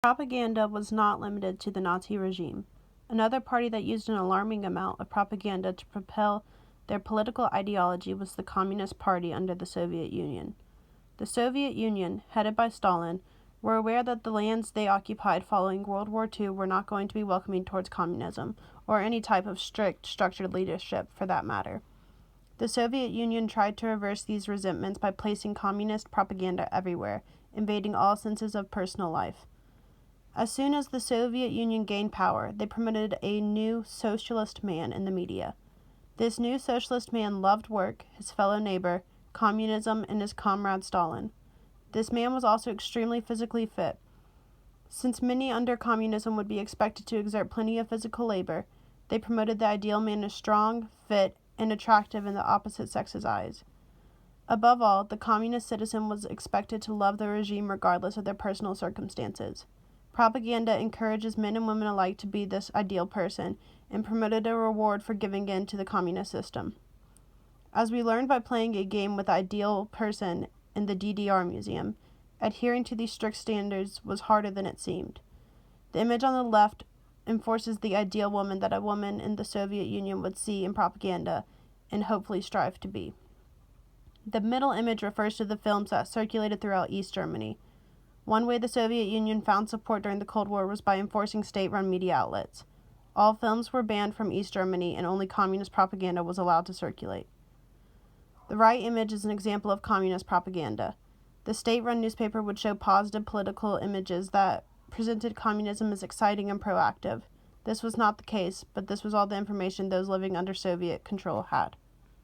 Propaganda was not limited to the Nazi regime. Another party that used an alarming amount of propaganda to propel their political ideology was the Communist Party under the Soviet Union. The Soviet Union, headed by Stalin, were aware that the lands they occupied following World War II were not going to be welcoming towards communism, or any type of strict, structured leadership for that matter. The Soviet Union tried to reverse these resentments by placing communist propaganda everywhere, invading all senses of personal life. As soon as the Soviet Union gained power, they promoted a new socialist man in the media. This new socialist man loved work, his fellow neighbor, communism, and his comrade Stalin. This man was also extremely physically fit. Since many under communism would be expected to exert plenty of physical labor, they promoted the ideal man as strong, fit, and attractive in the opposite sex's eyes. Above all, the communist citizen was expected to love the regime regardless of their personal circumstances. Propaganda encourages men and women alike to be this ideal person and promoted a reward for giving in to the communist system. As we learned by playing a game with the ideal person in the DDR museum, adhering to these strict standards was harder than it seemed. The image on the left enforces the ideal woman that a woman in the Soviet Union would see in propaganda and hopefully strive to be. The middle image refers to the films that circulated throughout East Germany. One way the Soviet Union found support during the Cold War was by enforcing state-run media outlets. All films were banned from East Germany and only communist propaganda was allowed to circulate. The right image is an example of communist propaganda. The state-run newspaper would show positive political images that presented communism as exciting and proactive. This was not the case, but this was all the information those living under Soviet control had.